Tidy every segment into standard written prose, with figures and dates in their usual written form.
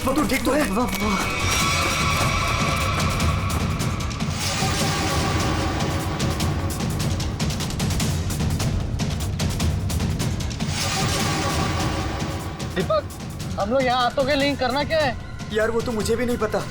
तू ठीक तो है? दीपक, हम लोग यहाँ आटो के लिंक करना क्या है? यार वो तो मुझे भी नहीं पता।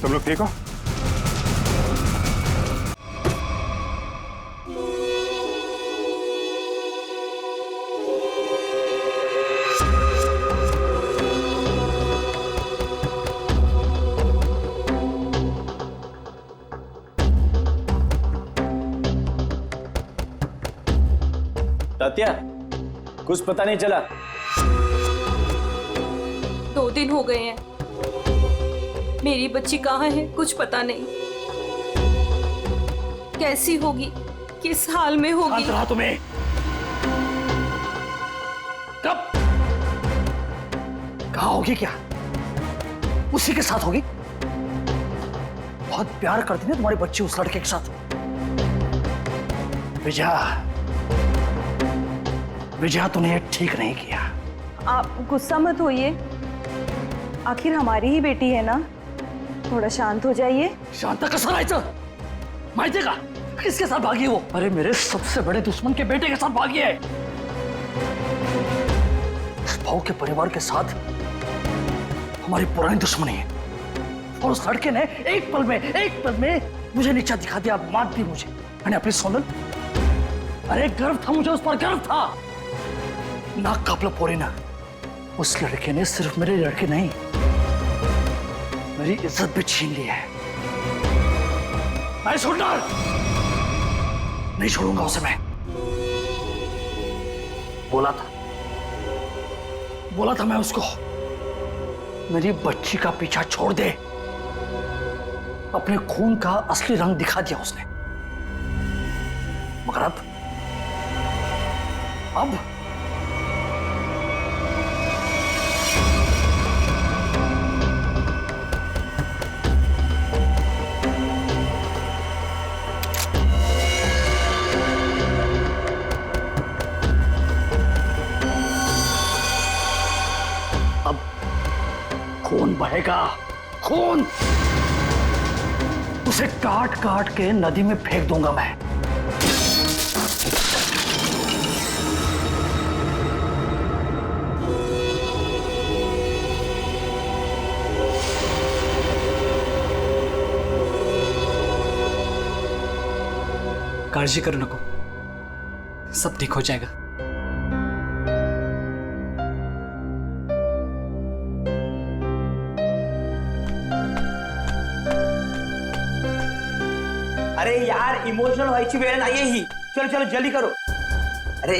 तुम लोग ठीक हो? तात्या, कुछ पता नहीं चला। 2 दिन हो गए हैं, मेरी बच्ची कहाँ है कुछ पता नहीं। कैसी होगी, किस हाल में होगी। शांत रहा तुम्हें। कब कहाँ होगी? क्या उसी के साथ होगी? बहुत प्यार करती है तुम्हारी बच्ची उस लड़के के साथ। विजया तूने ठीक नहीं किया। आप गुस्सा मत होइए, आखिर हमारी ही बेटी है ना, थोड़ा शांत हो जाइए। शांता कसं राहायचं? माहितीये का किसके साथ भागी वो? अरे मेरे सबसे बड़े दुश्मन के बेटे के साथ भागी है। उस भाव के परिवार के साथ हमारी पुरानी दुश्मनी है, और उस लड़के ने एक पल में मुझे नीचा दिखा दिया, मार दी मुझे। मैंने अपनी सोनल, अरे गर्व था मुझे, उस पर गर्व था। नाक कापला पोरी ना। उस लड़के ने सिर्फ मेरे लड़के नहीं, मेरी इज्जत भी छीन ली है। मैं नहीं छोड़ूंगा उसे मैं। बोला था मैं उसको, मेरी बच्ची का पीछा छोड़ दे। अपने खून का असली रंग दिखा दिया उसने। मगर अब खून बहेगा, खून। उसे काट काट के नदी में फेंक दूंगा मैं। काळजी करू नको, सब ठीक हो जाएगा। अरे यार, इमोशनल व्हायची वेळ नाहीये ही। चलो चलो जल्दी करो। अरे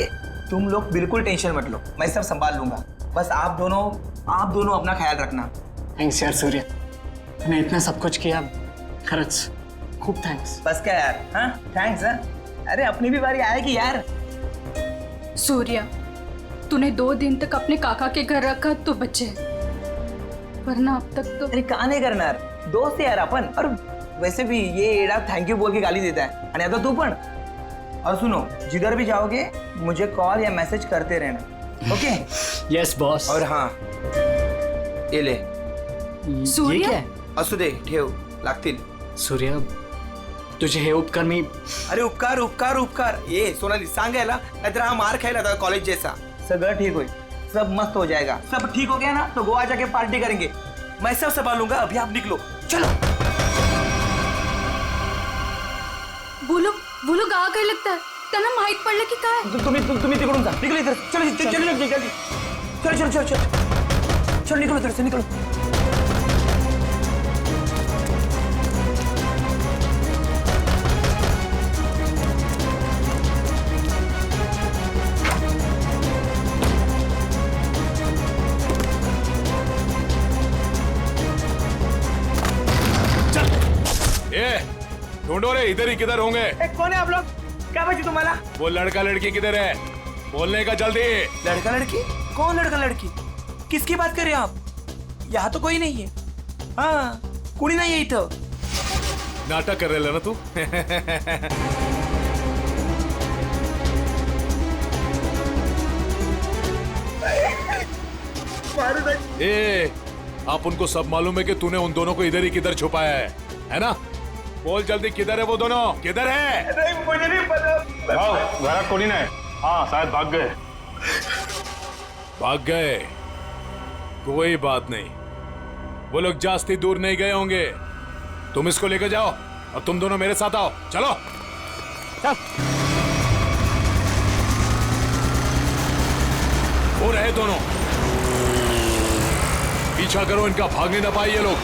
तुम लोग बिल्कुल टेंशन मत लो, मैं सब संभाल लूंगा। बस आप दोनों अपना ख्याल रखना। थैंक्स यार सूर्य, तूने इतना सब कुछ किया, खरंच खूब थैंक्स। बस क्या यार, हाँ थैंक्स। हाँ अरे अपनी भी बारी आएगी यार। सूर्या, तूने 2 दिन तक अपने काका के घर रखा तो बचे, वरना अब तक तो। अरे का नाही करणार, दोस्त है यार अपन। और वैसे भी ये एड़ा थैंक यू बोल के गाली देता है, और आता तू पण। और सुनो, जिधर भी जाओगे मुझे कॉल या मैसेज करते रहना, ओके? Yes boss. और हाँ, ये ले। सूर्या? ये क्या है? असू दे, ठेव, लागतील। सूर्य, तुझे हे उपकार मी। अरे उपकार उपकार उपकार, ये सोनाली सांगायला, नाहीतर हा मार खायला था कॉलेज जैसा। सगळं ठीक होईल, सब मस्त हो जाएगा। सब ठीक हो गया ना तो गोवा जाके पार्टी करेंगे। मैं सब संभालूंगा, अभी आप निकलो, चलो। वो लोग आ गए लगता है, त्यांना माहित पडलं की काय। तुम्ही तिकडून जा, निकलो इधर। चलो चलो जल्दी जल्दी, चलो चलो चलो चलो चलो, निकलो इधर से, निकलो। इधर ही किधर होंगे? कौन है आप लोग? क्या बची तुम्हारा? वो लड़का लड़की किधर है? बोलने का जल्दी। लड़का लड़की? कौन लड़का लड़की? किसकी बात कर रहे हो आप? यहाँ तो कोई नहीं है। हाँ, कुड़ी नहीं है इथं। नाटक कर रहे ना तू? ए, आप उनको सब मालूम है कि तूने उन दोनों को इधर ही किधर छुपाया है ना? बोल जल्दी, किधर है वो दोनों? किधर है? नहीं, मुझे नहीं पता। घरात कोणी नाही. हाँ शायद भाग गए. भाग गए? कोई बात नहीं, वो लोग जास्ती दूर नहीं गए होंगे। तुम इसको लेकर जाओ और तुम दोनों मेरे साथ आओ। चलो चल। वो रहे दोनों, पीछा करो इनका, भागने ना पाए ये लोग।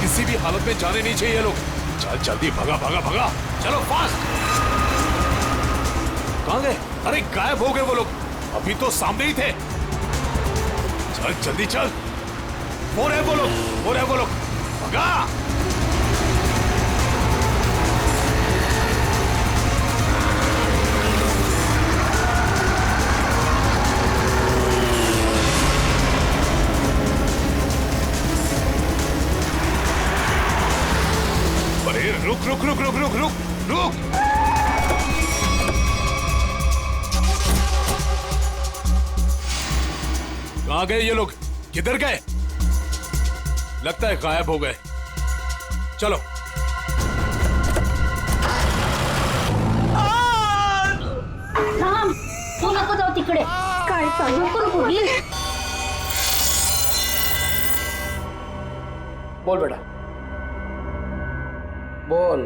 किसी भी हालत में जाने नहीं चाहिए ये लोग। चल जल्दी, भगा भगा भगा, चलो फास्ट। कहां गए? अरे गायब हो गए वो लोग, अभी तो सामने ही थे। चल जल्दी चल, वो रहे वो लोग, वो रहे वो लोग, भगा। अरे रुक रुक रुक रुक रुक रुक रुक। कहां गए ये लोग? किधर गए? लगता है गायब हो गए। चलो राम, तू नको जाऊ तिकडे. काय चालू पण बोली. बोल बेटा, बोल.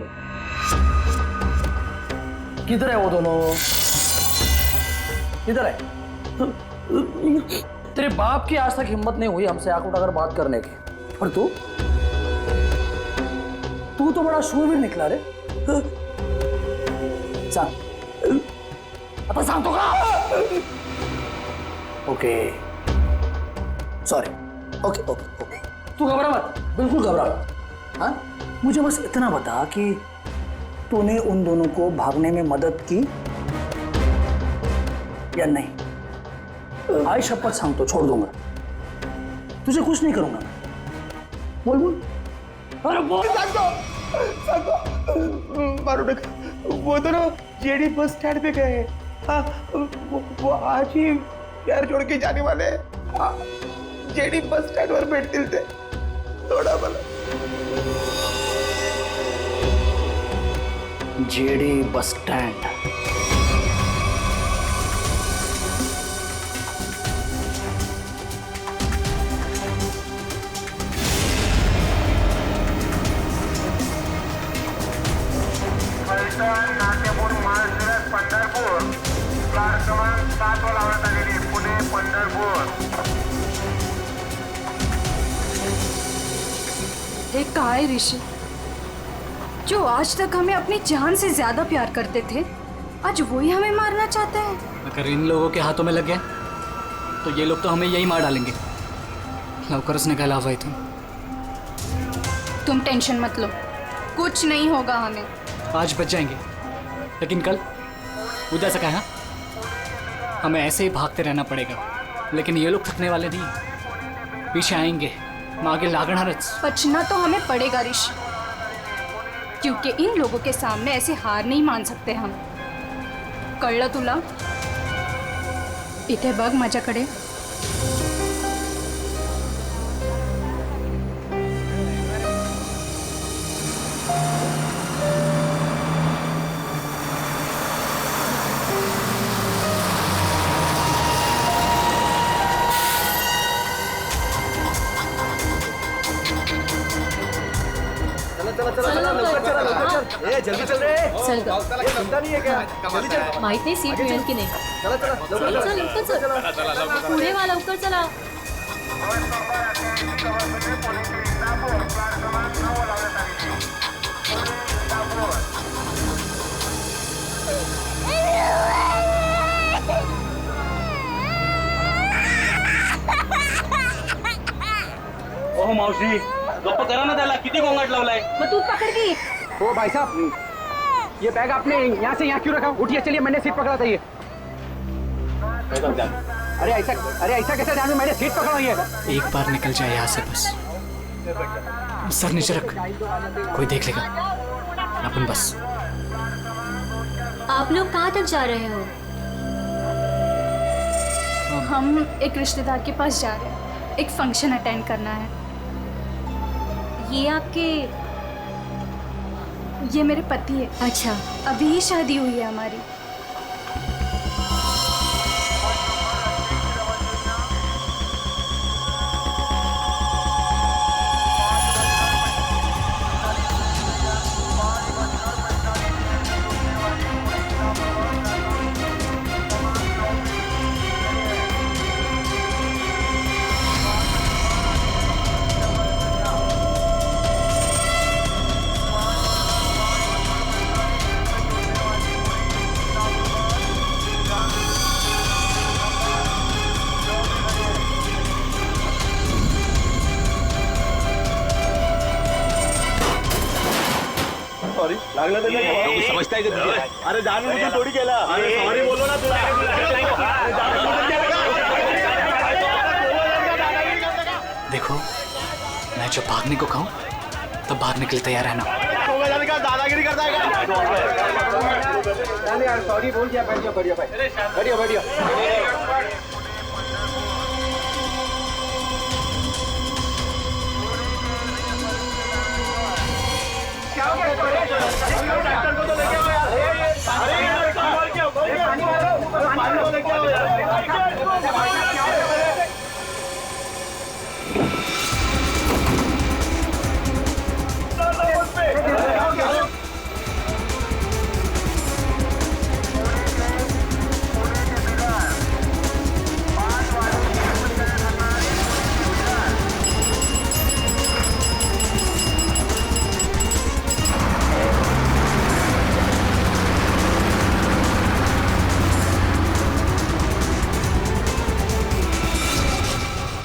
किधर है वो दोनों? किधर है? तेरे बाप की आज तक हिम्मत नहीं हुई हमसे आंख उठाकर बात करने की, और तू तो बड़ा शूरवीर निकला रे. सांग, आता सांगतो का? Okay sorry. Okay okay okay, तू घबरा मत, बिल्कुल घबरा मत. हाँ, मुझे बस इतना बता कि तूने उन दोनों को भागने में मदद की या नहीं. आई शपथ सांगतो, छोड़ दूंगा, तुझे कुछ नहीं करूंगा. बोल बोल. अरे बोल. मारो नका. वो दोनों जेडी बस स्टैंड पे गए. हाँ, वो आज ही प्यार जोड़ के जाने वाले हैं. जेडी बस स्टँड वर भेटतील ते. थोडा मला. जेडी बस स्टैंड. नाट्यपूर महाशिरस पंढरपूर कार क्रमांक 7 वर लावण्यात आलेली पुणे पंढरपूर. ये कहा है ऋषि, जो आज तक हमें अपनी जान से ज्यादा प्यार करते थे, आज वही हमें मारना चाहते हैं. अगर इन लोगों के हाथों में लग गए तो ये लोग तो हमें यही मार डालेंगे. लवकरच निकाला हुआ तुम. तुम टेंशन मत लो, कुछ नहीं होगा हमें. आज बच जाएंगे, लेकिन कल उधर से कहा हमें ऐसे ही भागते रहना पड़ेगा. लेकिन ये लोग थकने वाले नहीं, पीछे आएंगे, मागे लागणारच. बचना तो हमें पड़ेगा ऋषि, क्योंकि इन लोगों के सामने ऐसे हार नहीं मान सकते हम. कळलं तुला? इथे बघ माझ्याकडे. जल्दी चल रे. चल ग. चिंता नहीं है क्या? जल्दी चल. माहित नाही सीट मिळेल की नाही. चला चला चल लवकर चल. पुढे वा, लवकर चला. ओह मावशी, गप्प करा ना त्याला, किती गोंगाट लावलाय. मग तू पकड़ की. ओ भाई साहब, ये बैग आपने यहाँ से यहाँ क्यों रखा? उठिए, चलिए, मैंने सीट पकड़ा था ये. अरे ऐसा कैसे ध्यान में? मैंने सीट पकड़ा हुई है. एक बार निकल जाए यहाँ से बस. सर नीचे रख, कोई देख लेगा. अपन बस. आप लोग कहाँ तक जा रहे हो? हम एक रिश्तेदार के पास जा रहे हैं. एक फंक्शन अटेंड करना है. ये आपके? ये मेरे पति है. अच्छा. अभी ही शादी हुई है हमारी. समझता है अरे जान मुझे थोड़ी केला. अरे सॉरी बोलो ना तुला. देखो, मैं जब भागने को कहूँ तब भागने के लिए तैयार रहना. दादागिरी करता है. सॉरी बोल दिया. बैठिए.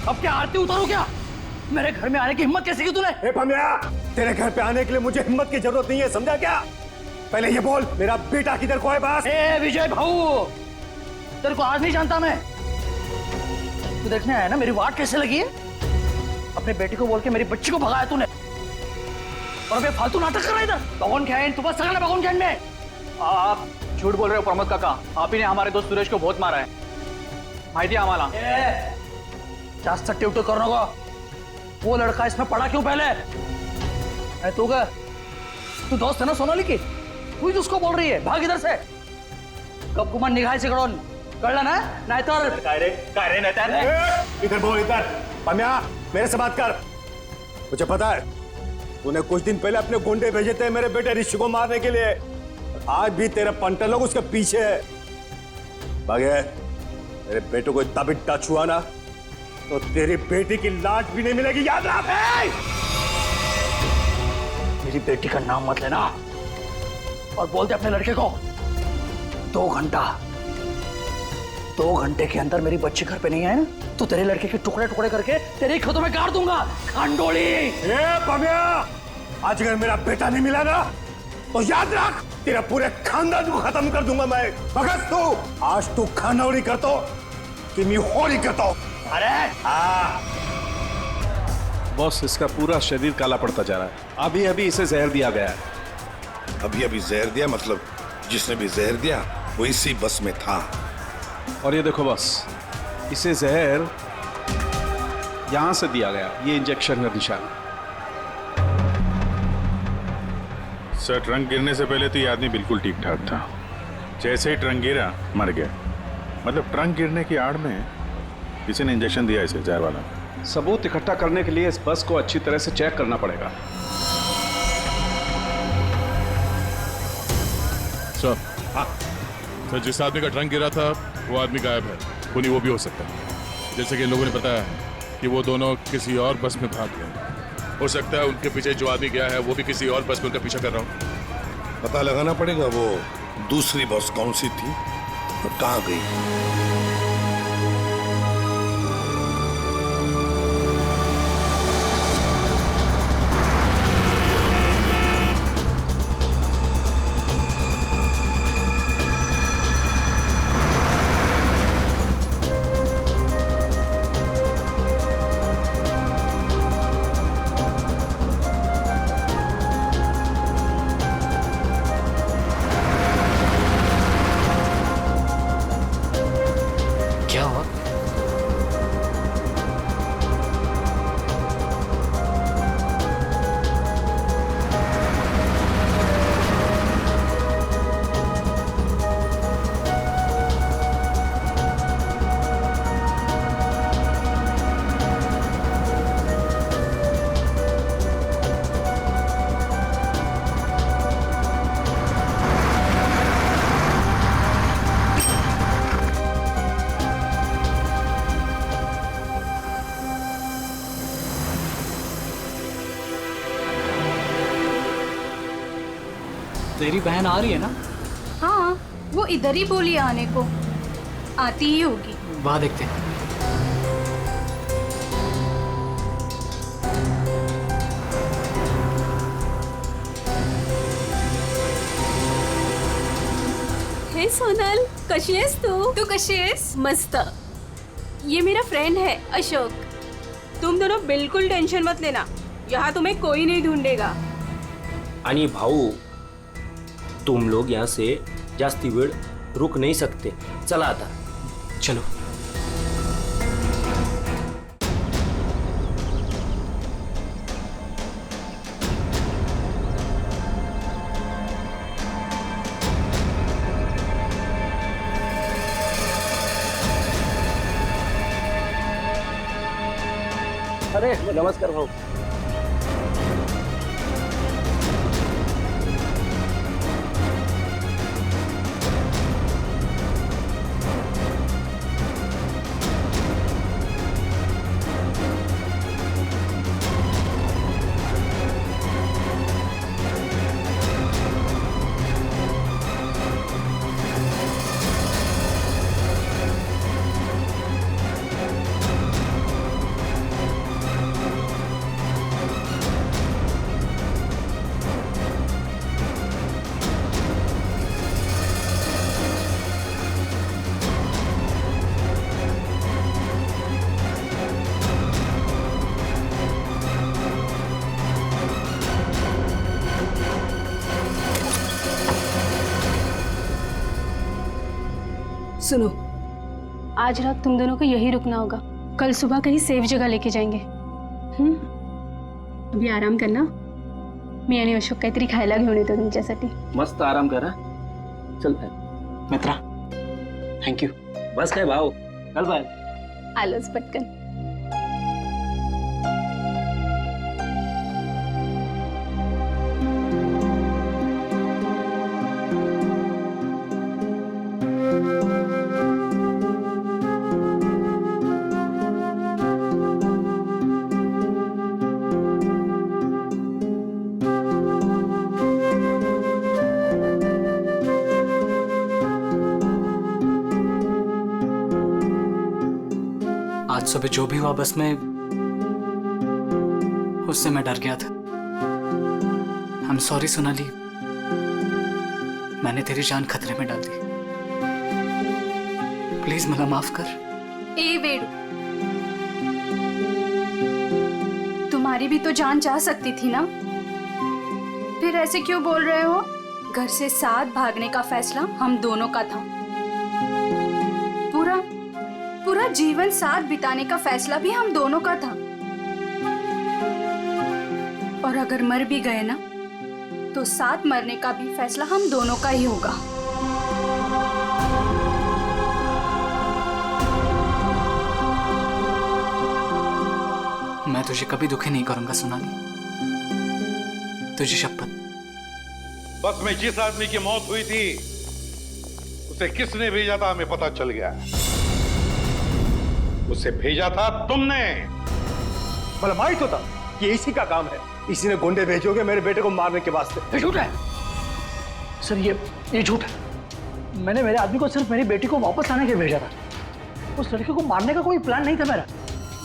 अब क्या आरती उतारो क्या? मेरे घर में आने की हिम्मत कैसे की तूने? ए पमिया, तेरे घर पे आने के लिए मुझे हिम्मत की जरूरत नहीं है, समझा क्या? पहले ये बोल, मेरा बेटा किधर को है बस? ए विजय भाऊ, तेरे को आज नहीं जानता मैं. तू देखने आया ना मेरी वाट कैसे लगी है? अपने बेटी को बोल के मेरी बच्ची को भगाया तूने, और अबे फालतू नाटक कर रहा है इधर. भगवान खैन, तू बस सगळं ना भगवान खैन में. आप झूठ बोल रहे हो प्रमोद काका. आप ही ने हमारे दोस्त सुरेश को बहुत मारा है. माहिती है आम्हाला. जास्त टिवटो करू नको. वो लड़का इसमें पड़ा क्यों पहले? अरे तू दोस्त है ना सोनाली की? तू ही उसको बोल रही है भाग इधर से. कब गुमान निघायचे कडून, कळलं ना? नाहीतर काय रे नाहीतर इधर बोल. इधर पमिया, मेरे से बात कर. मुझे पता है तूने कुछ दिन पहले अपने गुंडे भेजे थे मेरे बेटे ऋषि को मारने के लिए. आज भी तेरे पंटे लोग उसके पीछे है. भागे, मेरे बेटे को इतना भी टच हुआ ना तो तेरी बेटी की लाश भी नहीं मिलेगी, याद रख. मेरी बेटी का नाम मत लेना, और बोलते अपने लड़के को 2 घंटे के अंदर मेरी बच्ची घर पे नहीं आए ना तो तेरे लड़के के टुकड़े टुकड़े करके तेरे खेतों में गाड़ दूंगा. खांडोली. पमिया, आज अगर मेरा बेटा नहीं मिला ना तो याद रख तेरा पूरे खानदान को खत्म कर दूंगा मैं. भगत तू आज तू खानौड़ी करतो कि मैं होली करतो. अरे बॉस, इसका पूरा शरीर काला पड़ता जा रहा है. अभी अभी इसे जहर दिया गया है. अभी अभी जहर दिया? मतलब जिसने भी जहर दिया वो इसी बस में था. और ये देखो बॉस, इसे जहर यहां से दिया गया. ये इंजेक्शन का निशान. सर, ट्रंक गिरने से पहले तो ये आदमी बिल्कुल ठीक ठाक था. जैसे ही ट्रंक गिरा मर गया. मतलब ट्रंक गिरने की आड़ में किसी ने इंजेक्शन दिया इसे जहर वाला. सबूत इकट्ठा करने के लिए इस बस को अच्छी तरह से चेक करना पड़ेगा. सर, सर, जिस आदमी का ट्रंक गिरा था वो आदमी गायब है. खूनी वो भी हो सकता है. जैसे कि लोगों ने बताया कि वो दोनों किसी और बस में भाग गए. हो सकता है उनके पीछे जो आदमी गया है वो भी किसी और बस में उनका पीछा कर रहा हो. पता लगाना पड़ेगा वो दूसरी बस कौन सी थी और कहाँ गई. तेरी बहन आ रही है ना? हाँ, वो इधर ही बोली आने को, आती ही होगी। वहां देखते हैं। हे सोनल, कशी आहेस तू? तू कशी आहेस? मस्त। ये मेरा फ्रेंड है अशोक। तुम दोनों बिल्कुल टेंशन मत लेना, यहाँ तुम्हें कोई नहीं ढूंढेगा। आणि भाऊ, तुम लोग यहाँ से जास्ती वेळ रुक नहीं सकते। चला आता। चलो। अरे नमस्कार भाऊ। सुनो, आज रात तुम दोनों को यही रुकना होगा, कल सुबह कहीं सेफ जगह लेके जाएंगे। अभी आराम करना, मी आणि अशोक काहीतरी खायला घेऊन येतो तुमच्यासाठी। मस्त आराम करा। चल बाय मित्रा, थँक यू। बस काय भाऊ, चल बाय। आलोच पटकन। आज सुबह जो भी हुआ बस में, उससे मैं डर गया था। I'm sorry सोनाली, मैंने तेरी जान खतरे में डाल दी। प्लीज मला माफ कर। ए वेडू, तुम्हारी भी तो जान जा सकती थी ना, फिर ऐसे क्यों बोल रहे हो? घर से साथ भागने का फैसला हम दोनों का था, पूरा जीवन साथ बिताने का फैसला भी हम दोनों का था। और अगर मर भी गए ना, तो साथ मरने का भी फैसला हम दोनों का ही होगा। मैं तुझे कभी दुखी नहीं करूंगा सोनाली, तुझे शपथ। बस में जिस आदमी की मौत हुई थी उसे किसने भेजा था हमें पता चल गया। उसे भेजा था तुमने। मला माहित होता कि इसी का काम है, इसी ने गुंडे भेजोगे मेरे बेटे को मारने के वास्ते। ये झूठ है सर, ये झूठ है। मैंने मेरे आदमी को सिर्फ मेरी बेटी को वापस लाने के लिए भेजा था, उस लड़के को मारने का कोई प्लान नहीं था मेरा।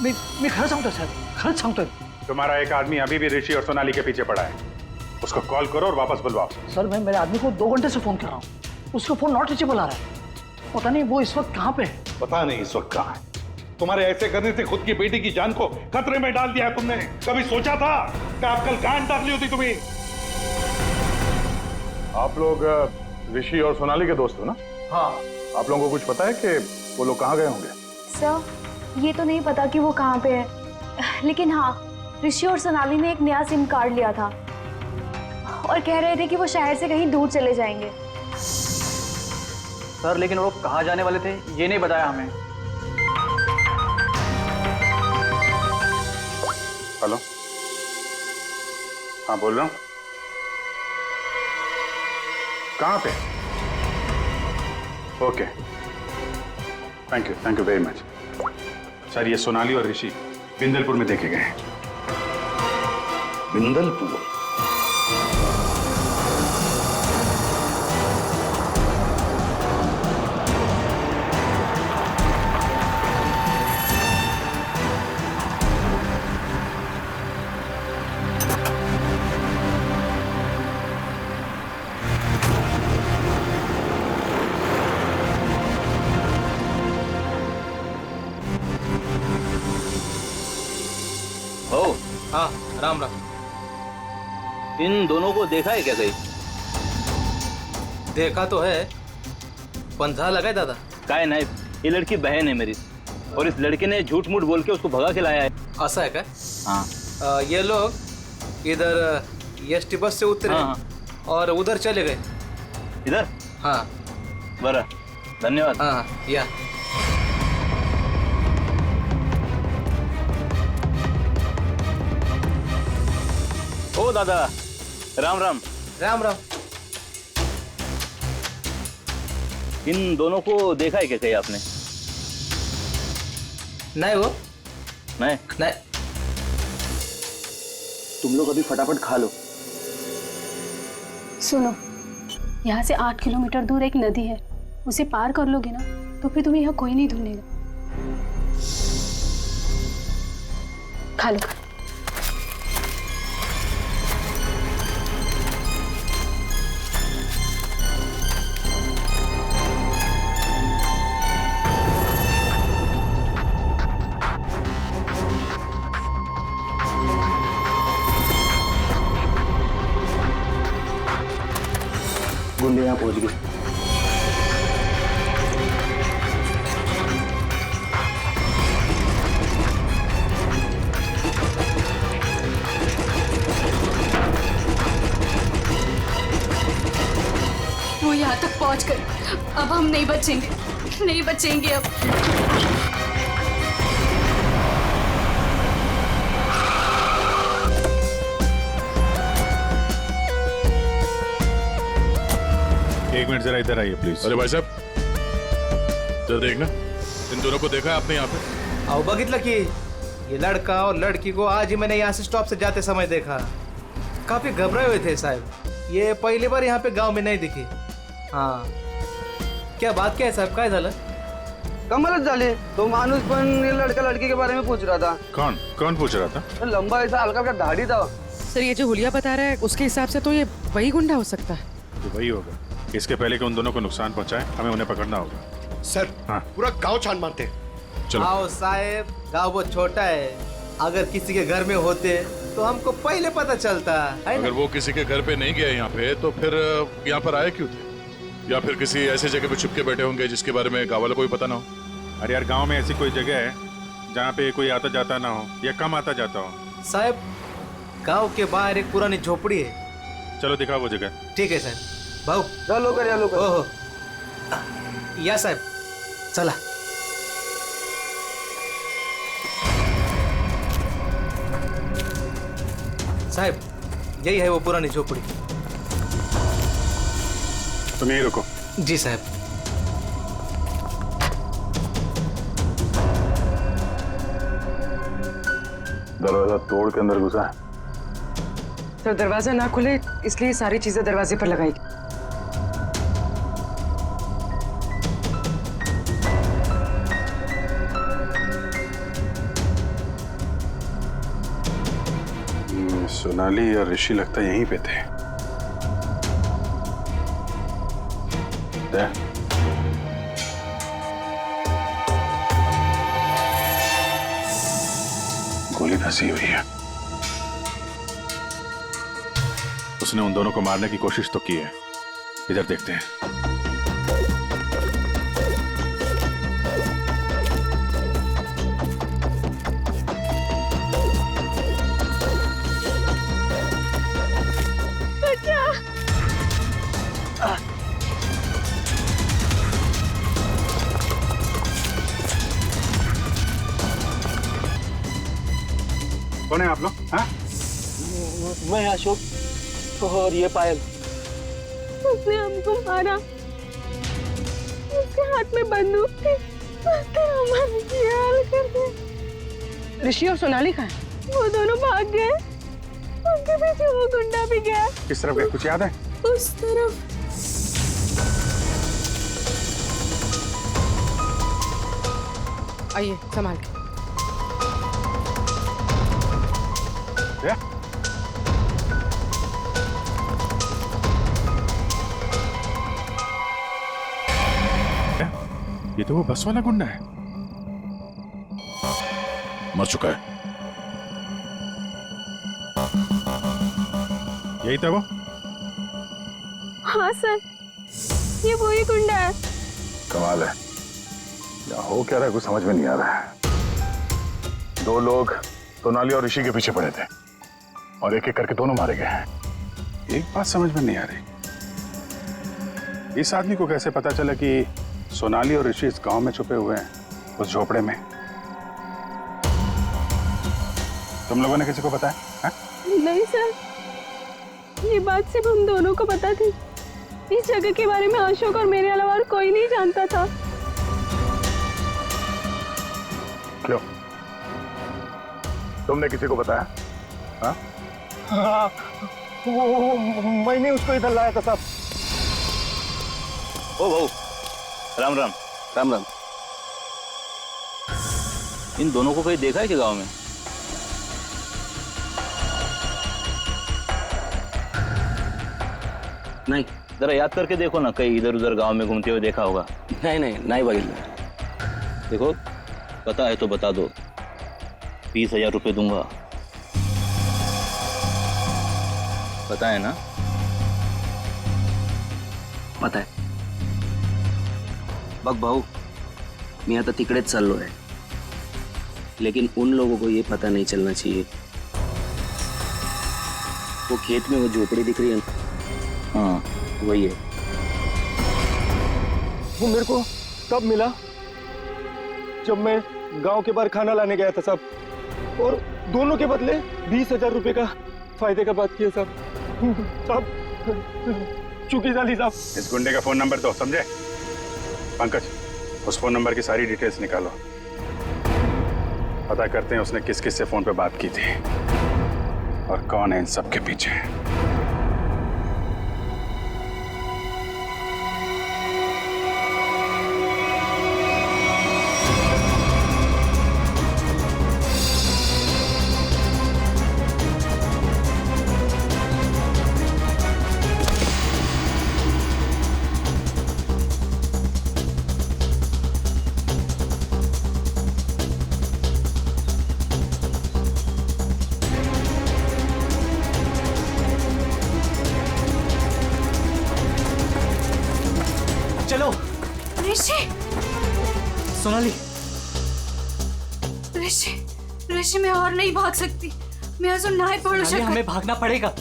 मैं खरं सांगतो सर, खरंच सांगतोय। तुम्हारा एक आदमी अभी भी ऋषि और सोनाली के पीछे पड़ा है, उसको कॉल करो और वापस बुलवाओ। सर मैं मेरे आदमी को 2 घंटे से फोन कर रहा हूँ, उसका फोन नॉट रीचेबल आ रहा है। पता नहीं वो इस वक्त कहाँ पे है। पता नहीं इस वक्त कहाँ है। तुम्हारे ऐसे करने से खुद की बेटी की जान को खतरे में डाल दिया है तुमने। कभी सोचा था कि आप कल गांड डाली होती तुम्हें? आप लोग ऋषि और सोनाली के दोस्त हो ना? हाँ। आप लोगों को कुछ पता है कि वो लोग कहाँ गए होंगे? सर ये तो नहीं पता कि वो कहाँ पे है, लेकिन हाँ ऋषि और सोनाली ने एक नया सिम कार्ड लिया था और कह रहे थे कि वो शहर से कहीं दूर चले जाएंगे। सर लेकिन वो कहाँ जाने वाले थे ये नहीं बताया हमें। हेलो, हाँ बोल रहा हूँ। कहाँ पे? Okay, thank you very much. Sir ये सोनाली और ऋषि बिंदलपुर में देखे गए हैं। बिंदलपुर? इन दोनों को देखा है क्या कहीं? देखा तो है, पंजा लगा है दादा। काय नहीं, ये लड़की बहन है मेरी, और इस लड़के ने झूठ मूठ बोल के उसको भगा के लाया है। ऐसा है क्या? हाँ। ये लोग इधर एसटी बस से उतरे और उधर चले गए। इधर? हाँ। बरा, धन्यवाद। हाँ या ओ दादा, राम राम। राम राम। इन दोनों को देखा है क्या कहीं आपने? नहीं वो नहीं। नहीं। तुम लोग अभी फटाफट खा लो। सुनो, यहाँ से 8 किलोमीटर दूर एक नदी है, उसे पार कर लोगे ना तो फिर तुम्हें यहाँ कोई नहीं ढूंढेगा। खा लो। गुंडे यहाँ पहुंच गए। वो यहाँ तक पहुँच गए, अब हम नहीं बचेंगे, नहीं बचेंगे अब। एक मिनट जरा इधर आइए प्लीज। अरे भाई साहब, जरा देखना, इन दोनों को देखा है आपने यहाँ पे? आओ बगितला कि ये लड़का और लड़की को आज ही मैंने यहाँ से स्टॉप से जाते समय देखा। काफी घबराए हुए थे साहब, ये पहली बार यहाँ पे गांव में नहीं दिखी। हाँ, क्या बात क्या है साहब, काय झालं? कमालच झाली, तो माणूस पण ये लड़का लड़की के बारे में पूछ रहा था। कौन कौन पूछ रहा था? लंबा ऐसा हल्का हल्का दाढ़ी था। सर ये जो हुलिया बता रहा है उसके हिसाब से तो ये वही गुंडा हो सकता है। तो वही होगा। इसके पहले कि उन दोनों को नुकसान पहुंचाए, हमें उन्हें पकड़ना होगा। सर हाँ, पूरा गांव छान मारते। चलो। आओ साहब, गाँव बहुत छोटा है, अगर किसी के घर में होते तो हमको पहले पता चलता है अगर वो किसी के घर पे नहीं गए यहाँ पे, तो फिर यहाँ पर आए क्यों थे? या फिर किसी ऐसी जगह पे छुप के बैठे होंगे जिसके बारे में गाँव वालों को भी पता ना हो। अरे यार, गांव में ऐसी कोई जगह है जहाँ पे कोई आता जाता ना हो या कम आता जाता हो? साहब, गांव के बाहर एक पुरानी झोपड़ी है। चलो दिखाओ वो जगह। ठीक है साहब। भाऊ चलो कर या लोग। ओहो, या साहब चला। साहब, यही है वो पुरानी झोपड़ी। तुम यहीं रुको। जी साहब। दरवाजा तोड़ के अंदर घुसा है। तो दरवाजा ना खुले इसलिए सारी चीजें दरवाजे पर लगाई। सोनाली और ऋषि लगता यहीं पे थे। गोली धंसी हुई है। उसने उन दोनों को मारने की कोशिश तो की है। इधर देखते हैं। कौन है आप लोग? हाँ? मैं अशोक और ये पायल। उसने हमको मारा, उसके हाथ में बंदूक थी, उसने हमारे ये हाल कर दिया। ऋषि और सोनाली कहाँ है? वो दोनों भाग गए, उनके पीछे वो गुंडा भी गया। किस तरफ गए, कुछ याद है? उस तरफ। आइए संभाल के। ये तो वो बस वाला गुंडा है। मर चुका है। यही था वो? हाँ सर, ये वही गुंडा है। कमाल है, या हो क्या रहा है कुछ समझ में नहीं आ रहा है। दो लोग सोनाली और ऋषि के पीछे पड़े थे और एक एक करके दोनों मारे गए हैं। एक बात समझ में नहीं आ रही, इस आदमी को कैसे पता चला कि सोनाली और ऋषि इस गांव में छुपे हुए हैं, उस झोपड़े में? तुम लोगों ने किसी को बताया? नहीं सर, ये बात सिर्फ हम दोनों को पता थी। इस जगह के बारे में अशोक और मेरे अलावा और कोई नहीं जानता था। क्यों? तुमने किसी को बताया? हाँ? हाँ, वो मैंने उसको इधर लाया था साहब। ओ भाऊ, राम राम। राम राम। इन दोनों को कहीं देखा है कि गांव में? नहीं। जरा याद करके देखो ना, कहीं इधर उधर गांव में घूमते हुए देखा होगा। नहीं भाई। देखो, पता है तो बता दो, 20,000 रुपये दूंगा। पता है ना? पता है। बघ भाऊ, मी आता तिकडेच चाललो आहे, लेकिन उन लोगों को ये पता नहीं चलना चाहिए। वो खेत में वो झोपड़ी दिख रही है, हाँ वही है। वो मेरे को तब मिला जब मैं गांव के बाहर खाना लाने गया था साहब, और दोनों के बदले 20,000 रुपए का फायदे का बात किया साहब। चुकी जाली साहब। इस गुंडे का फोन नंबर दो, समझे? पंकज, उस फोन नंबर की सारी डिटेल्स निकालो, पता करते हैं उसने किस किस से फोन पे बात की थी और कौन है इन सब के पीछे। चलो। ऋषि, सोनाली। ऋषि मैं और नहीं भाग सकती, मैं अजून नहीं पढ़ू सोनाली, शकत। हमें भागना पड़ेगा,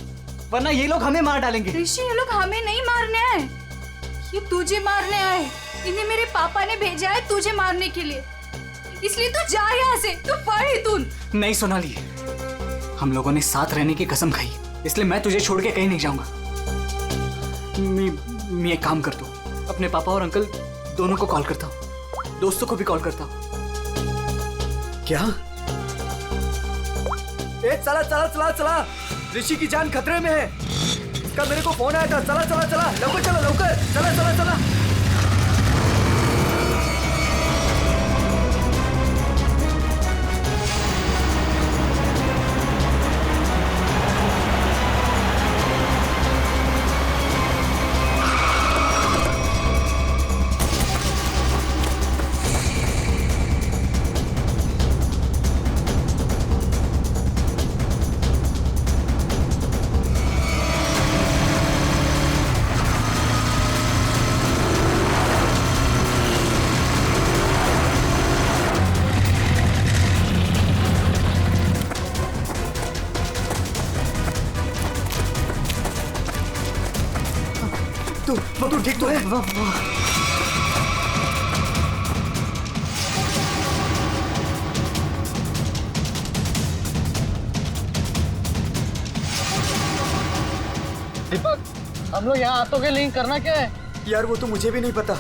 वरना ये लोग हमें मार डालेंगे। ऋषि, ये लोग हमें नहीं मारने आए, ये तुझे मारने आए। इन्हें मेरे पापा ने भेजा है तुझे मारने के लिए, इसलिए तू जा यहाँ से, तू पढ़ ही तू। नहीं सोनाली, हम लोगों ने साथ रहने की कसम खाई, इसलिए मैं तुझे छोड़ के कहीं नहीं जाऊंगा। मैं एक काम करता हूँ, अपने पापा और अंकल दोनों को कॉल करता हूँ, दोस्तों को भी कॉल करता हूँ। क्या? ए, चला चला चला चला, ऋषि की जान खतरे में है। इसका मेरे को फोन आया था। चला चला चला, लवकर चला, लवकर चला चला चला। तू ठीक तो है? दीपक, हम लोग यहाँ आतों के लिंक करना क्या है? यार वो तो मुझे भी नहीं पता।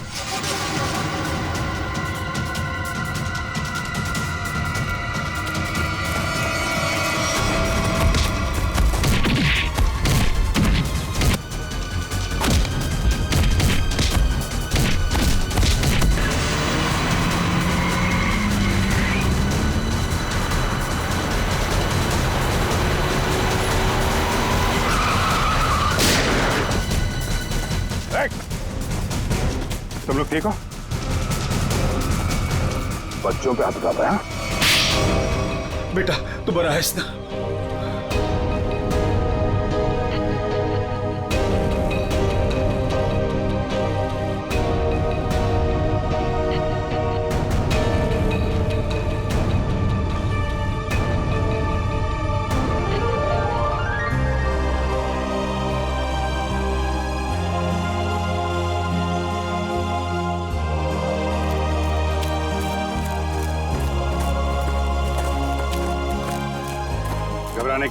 तुम लोग ठीक हो? बच्चों पे हाथ उठाता है? बेटा तू बड़ा है ना?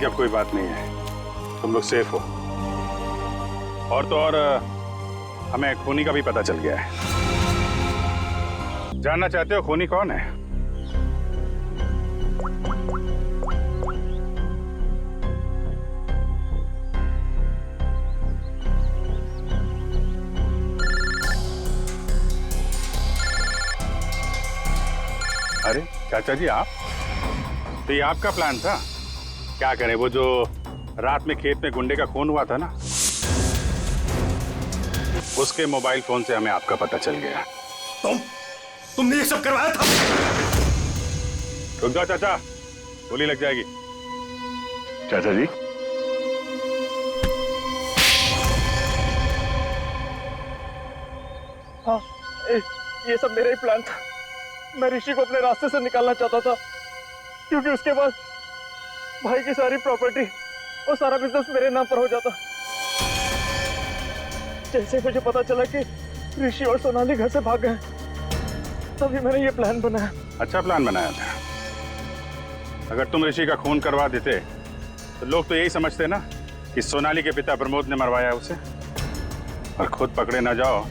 की अब कोई बात नहीं है, तुम लोग सेफ हो। और तो और हमें खूनी का भी पता चल गया है। जानना चाहते हो खूनी कौन है? अरे चाचा जी, आप तो ये आपका प्लान था? क्या करें, वो जो रात में खेत में गुंडे का खून हुआ था ना, उसके मोबाइल फोन से हमें आपका पता चल गया। तुमने ये सब करवाया था? रुक जाओ चाचा, गोली लग जाएगी। चाचा जी, हाँ, ये सब मेरा ही प्लान था। मैं ऋषि को अपने रास्ते से निकालना चाहता था, क्योंकि उसके बाद भाई की सारी प्रॉपर्टी और सारा बिजनेस मेरे नाम पर हो जाता। जैसे मुझे पता चला कि ऋषि और सोनाली घर से भाग गए, तभी मैंने ये प्लान बनाया। अच्छा प्लान बनाया था। अगर तुम ऋषि का खून करवा देते तो लोग तो यही समझते ना कि सोनाली के पिता प्रमोद ने मरवाया उसे, और खुद पकड़े ना जाओ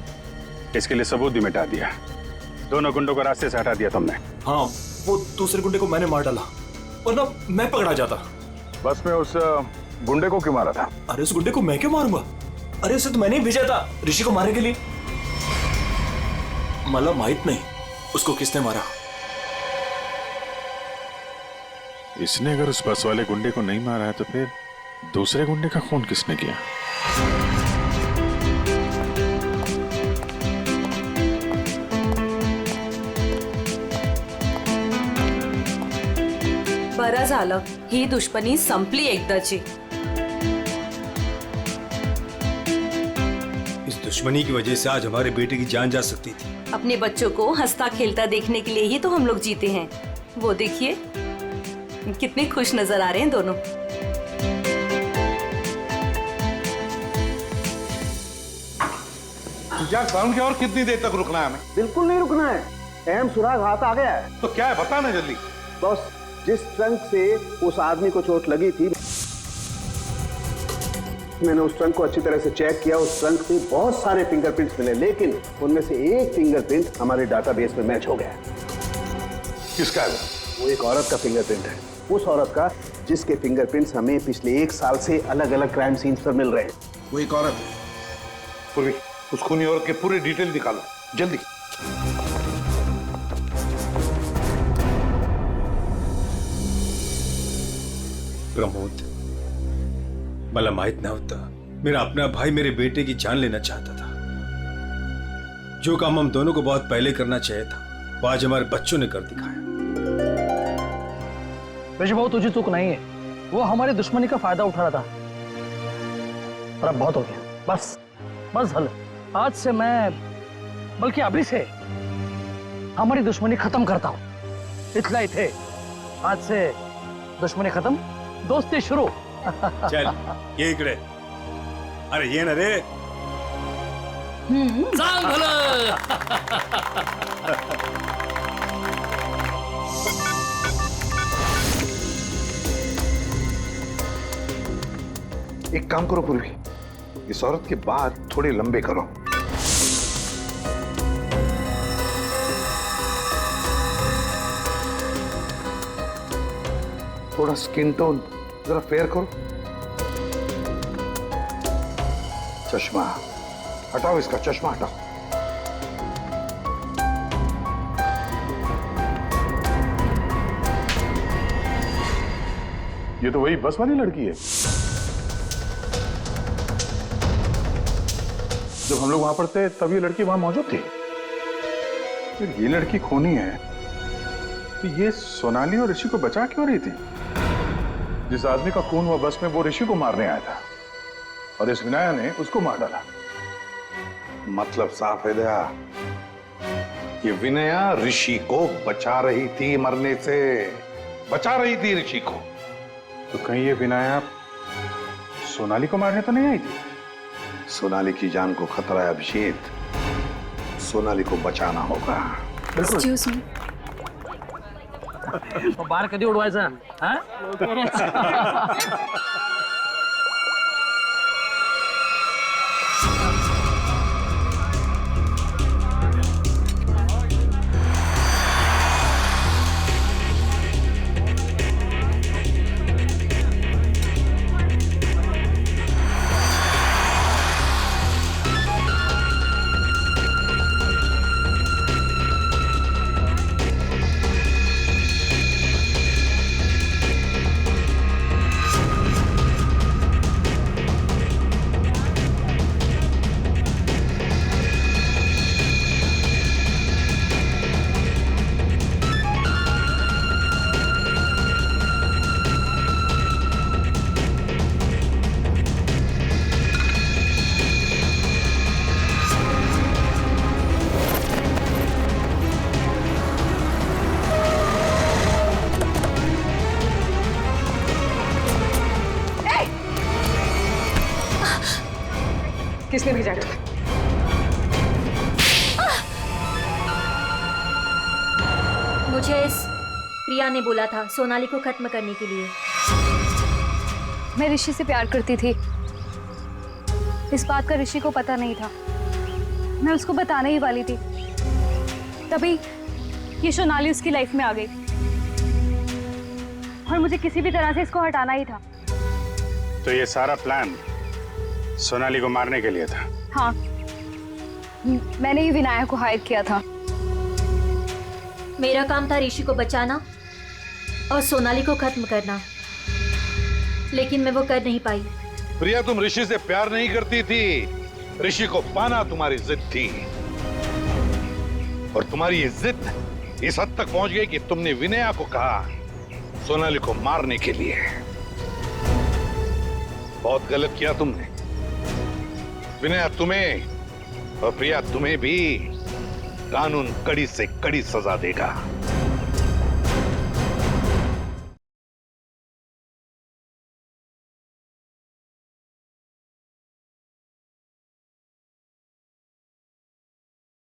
इसके लिए सबूत भी मिटा दिया। दोनों गुंडों को रास्ते से हटा दिया तुमने। हाँ, वो दूसरे गुंडे को मैंने मार डाला, वरना मैं पकड़ा जाता। बस में उस गुंडे को क्यों मारा था? अरे उस गुंडे को मैं क्यों मारूंगा? अरे उसे तो मैंने ही भेजा था ऋषि को मारने के लिए। मतलब माहित नहीं उसको किसने मारा। इसने अगर उस बस वाले गुंडे को नहीं मारा है तो फिर दूसरे गुंडे का खून किसने किया? बरं झालं, ही दुश्मनी संपली एकदाची। इस दुश्मनी की वजह से आज हमारे बेटे की जान जा सकती थी। अपने बच्चों को हंसता खेलता देखने के लिए ही तो हम लोग जीते हैं। वो देखिए कितने खुश नजर आ रहे हैं दोनों। यार साउंड की और कितनी देर तक रुकना है हमें? बिल्कुल नहीं रुकना है, अहम सुराग हाथ आ गया है। तो क्या है बता ना जल्दी। बॉस, जिस ट्रंक से उस आदमी को चोट लगी थी, मैंने उस ट्रंक को अच्छी तरह से चेक किया। उस ट्रंक से बहुत सारे फिंगरप्रिंट्स मिले, लेकिन उनमें से एक फिंगरप्रिंट हमारे डाटाबेस में मैच हो गया। किसका है वो? एक औरत का फिंगरप्रिंट है। उस औरत का जिसके फिंगरप्रिंट्स हमें पिछले 1 साल से अलग अलग क्राइम सीन्स पर मिल रहे हैं। वो एक औरत है। पूर्वी, उस खूनी औरत के पूरे डिटेल निकालो जल्दी। प्रमोद, मला माहित नव्हता मेरा अपना भाई मेरे बेटे की जान लेना चाहता था। जो काम हम दोनों को बहुत पहले करना चाहिए था, वो आज हमारे बच्चों ने कर दिखाया। ऋषि भाऊ, तुझे चूक नहीं है। वो हमारी दुश्मनी का फायदा उठा रहा था। पर अब बहुत हो गया, बस बस हल। आज से मैं, बल्कि अभी से हमारी दुश्मनी खत्म करता हूँ। इतना ही थे, आज से दुश्मनी खत्म, दोस्ती शुरू। चल ये इकडे। अरे ये ना रे। चाल भलं। एक काम करो पूर्वी, इस औरत के बाल थोड़े लंबे करो। थोड़ा स्किन टोन जरा फेयर करो। चश्मा हटाओ, इसका चश्मा हटाओ। ये तो वही बस वाली लड़की है। जब हम लोग वहां पर थे तब ये लड़की वहां मौजूद थी। फिर ये लड़की खूनी है तो ये सोनाली और ऋषि को बचा क्यों रही थी? जिस आदमी का खून हुआ बस में वो ऋषि को मारने आया था और इस विनाया ने उसको मार डाला। मतलब साफ है दया, ये विनया ऋषि को बचा रही थी मरने से, बचा रही थी ऋषि को। तो कहीं ये विनाया सोनाली को मारने तो नहीं आई थी? सोनाली की जान को खतरा है अभिषेक, सोनाली को बचाना होगा। Excuse me. बार कधी उडवायचा हा? किसने भेजा तुम्हें? मुझे इस प्रिया ने बोला था सोनाली को खत्म करने के लिए। मैं ऋषि से प्यार करती थी। इस बात का ऋषि को पता नहीं था। मैं उसको बताने ही वाली थी, तभी ये सोनाली उसकी लाइफ में आ गई और मुझे किसी भी तरह से इसको हटाना ही था। तो ये सारा प्लान सोनाली को मारने के लिए था? हाँ, मैंने ही विनायक को हायर किया था। मेरा काम था ऋषि को बचाना और सोनाली को खत्म करना, लेकिन मैं वो कर नहीं पाई। प्रिया, तुम ऋषि से प्यार नहीं करती थी, ऋषि को पाना तुम्हारी जिद थी। और तुम्हारी ये जिद इस हद तक पहुंच गई कि तुमने विनया को कहा सोनाली को मारने के लिए। बहुत गलत किया तुमने। विनया तुम्हें और प्रिया तुम्हें भी कानून कड़ी से कड़ी सजा देगा।